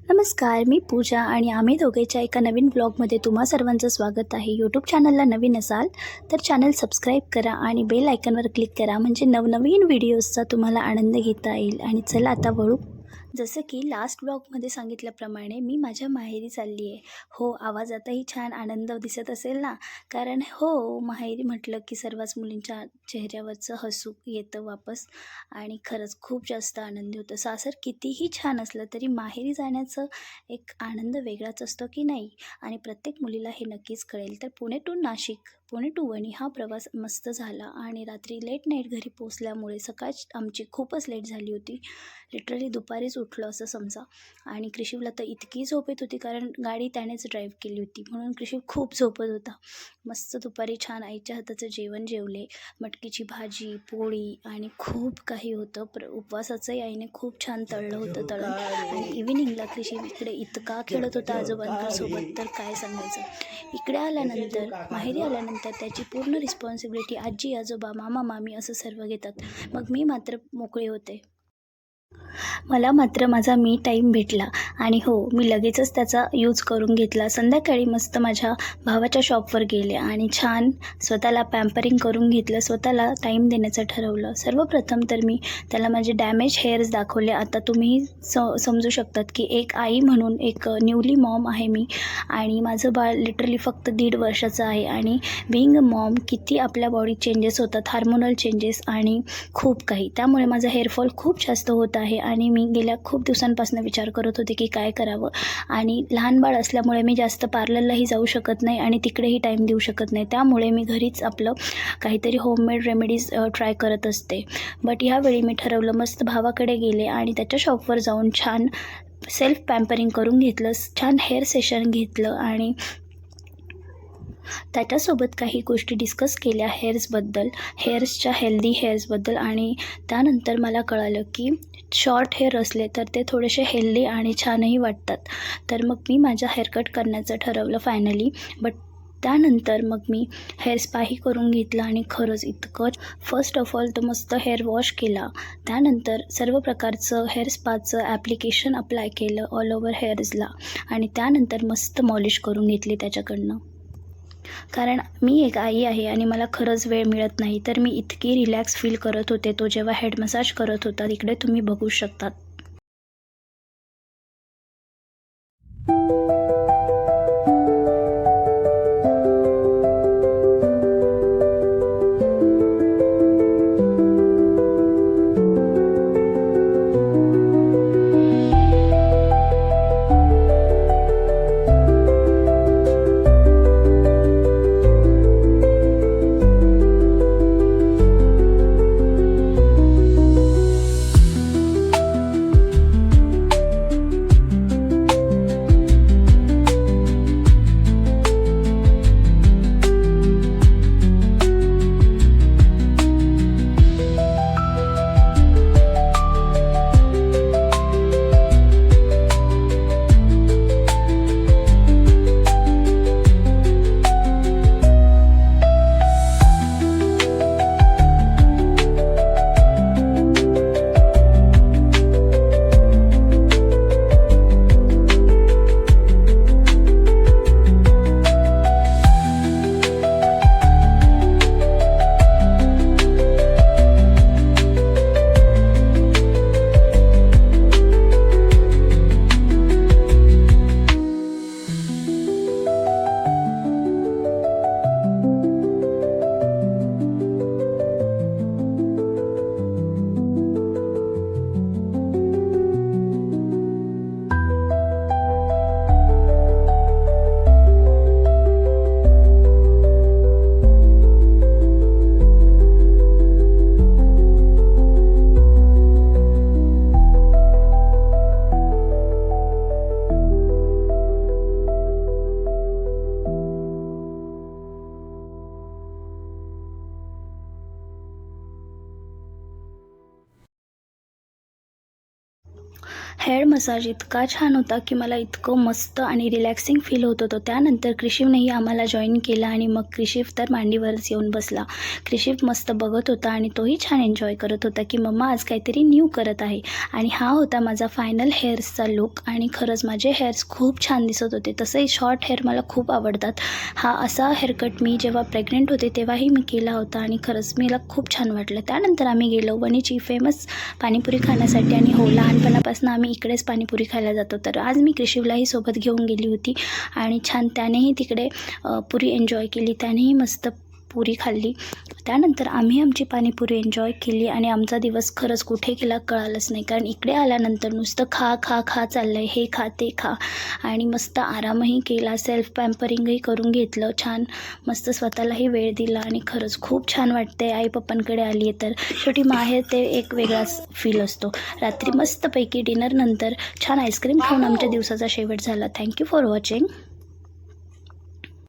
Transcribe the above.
नमस्कार, मी पूजा आणि आम्ही दोघेच्या एका नवीन ब्लॉगमध्ये तुम्हा सर्वांचं स्वागत आहे. यूट्यूब चॅनलला नवीन असाल तर चॅनल सबस्क्राईब करा आणि बेल आयकॉनवर क्लिक करा, म्हणजे नवनवीन व्हिडिओजचा तुम्हाला आनंद घेता येईल. आणि चला आता वळू. जसं की लास्ट ब्लॉगमध्ये सांगितल्याप्रमाणे मी माझ्या माहेरी चालली आहे. हो, आवाजातही छान आनंद दिसत असेल ना, कारण हो, माहेरी म्हटलं की सर्वच मुलींच्या चेहऱ्यावरचं हसू येतं वापस आणि खरंच खूप जास्त आनंदी होतं. सासर कितीही छान असलं तरी माहेरी जाण्याचं एक आनंद वेगळाच असतो की नाही. आणि प्रत्येक मुलीला हे नक्कीच कळेल. तर पुणे टू नाशिक, पुणे टू वणी हा प्रवास मस्त झाला आणि रात्री लेट नाईट घरी पोचल्यामुळे सकाळ आमची खूपच लेट झाली होती. लिटरली दुपारीच उठलो असं समजा. आणि कृषीवला तर इतकी झोप येत होती, कारण गाडी त्यानेच ड्राईव्ह केली होती, म्हणून कृषी खूप झोपत होता. मस्त दुपारी छान आईच्या हाताचं जेवण जेवले. मटकीची भाजी, पोळी आणि खूप काही होतं. उपवासाचंही आईने खूप छान तळलं होतं तळण. आणि इव्हिनिंगला कृषी इकडे इतका खेळत होता आजोबांसोबत, तर काय सांगायचं. इकडे आल्यानंतर, माहेरी आल्यानंतर त्याची पूर्ण रिस्पॉन्सिबिलिटी आजी आजोबा मामा मामी असं सर्व घेतात. मग मी मात्र मोकळे होते. मला मात्र माझा मी टाईम भेटला आणि हो, मी लगेचच त्याचा यूज करून घेतला. संध्याकाळी मस्त माझ्या भावाच्या शॉपवर गेले आणि छान स्वतःला पॅम्परिंग करून घेतलं. स्वतःला टाईम देण्याचं ठरवलं. सर्वप्रथम तर मी त्याला माझे डॅमेज हेअर्स दाखवले. आता तुम्ही समजू शकतात की एक आई म्हणून, एक न्यूली मॉम आहे मी आणि माझं बाळ लिटरली फक्त 1.5 वर्षाचं आहे. आणि बिईंग अ मॉम किती आपल्या बॉडीत चेंजेस होतात, हार्मोनल चेंजेस आणि खूप काही. त्यामुळे माझा हेअरफॉल खूप जास्त होत आहे आणि मी गेल्या खूप दिवसांपासून विचार करत होते की काय करावं. आणि लहान बाळ असल्यामुळे मी जास्त पार्लरलाही जाऊ शकत नाही आणि तिकडेही टाईम देऊ शकत नाही. त्यामुळे मी घरीच आपलं काहीतरी होममेड रेमेडीज ट्राय करत असते. बट ह्यावेळी मी ठरवलं, मस्त भावाकडे गेले आणि त्याच्या शॉपवर जाऊन छान सेल्फ पॅम्परिंग करून घेतलं. छान हेअर सेशन घेतलं आणि त्याच्यासोबत काही गोष्टी डिस्कस केल्या हेअर्सबद्दल, हेअर्सच्या हेल्दी हेअर्सबद्दल. आणि त्यानंतर मला कळालं की शॉर्ट हेअर असले तर ते थोडेसे हेल्दी आणि छानही वाटतात. तर मग मी माझा हेअरकट करण्याचं ठरवलं फायनली. बट त्यानंतर मग मी हेअर स्पाही करून घेतला आणि खरंच इतकं, फर्स्ट ऑफ ऑल तर मस्त हेअर वॉश केला. त्यानंतर सर्व प्रकारचं हेअर स्पाचं ॲप्लिकेशन अप्लाय केलं ऑल ओव्हर हेअर्सला आणि त्यानंतर मस्त मॉलिश करून घेतली त्याच्याकडनं. कारण मी एक आई आहे आणि मला खरंच वेळ मिळत नाही, तर मी इतकी रिलॅक्स फील करत होते तो जेव्हा हेड मसाज करत होता. तिकडे तुम्ही बघू शकतात. हेअर मसाज इतका छान होता की मला इतकं मस्त आणि रिलॅक्सिंग फील होत होतं. त्यानंतर क्रिशिवनेही आम्हाला जॉईन केलं आणि मग क्रिशिव तर मांडीवरच येऊन बसला. क्रिशिव मस्त बघत होता आणि तोही छान एन्जॉय करत होता की मम्मा आज काहीतरी न्यू करत आहे. आणि हा होता माझा फायनल हेअर्सचा लुक आणि खरंच माझे हेअर्स खूप छान दिसत होते. तसंही शॉर्ट हेअर मला खूप आवडतात. हा असा हेअरकट मी जेव्हा प्रेग्नेंट होते तेव्हाही मी केला होता आणि खरंच मला खूप छान वाटलं. त्यानंतर आम्ही गेलो वणीची फेमस पाणीपुरी खाण्यासाठी आणि हो, लहानपणापासून आम्ही इकडेच पाणीपुरी खायला जातो. तर आज मी क्रिशिवलाही सोबत घेऊन गेली होती आणि छान त्यानेही तिकडे पुरी एन्जॉय केली. त्यानेही मस्त पुरी खाल्ली. त्यानंतर आम्ही आमची पाणीपुरी एन्जॉय केली आणि आमचा दिवस खरंच कुठे गेला कळालंच नाही. कारण इकडे आल्यानंतर नुसतं खा खा खा चाललं आहे, हे खा ते खा आणि मस्त आरामही केला, सेल्फ पॅम्परिंगही करून घेतलं. छान मस्त स्वतःलाही वेळ दिला आणि खरंच खूप छान वाटते आई पप्पांकडे आली आहे तर. शेवटी माहेर ते एक वेगळाच फील असतो. रात्री मस्तपैकी डिनरनंतर छान आईस्क्रीम खाऊन आमच्या दिवसाचा शेवट झाला. Thank you for watching.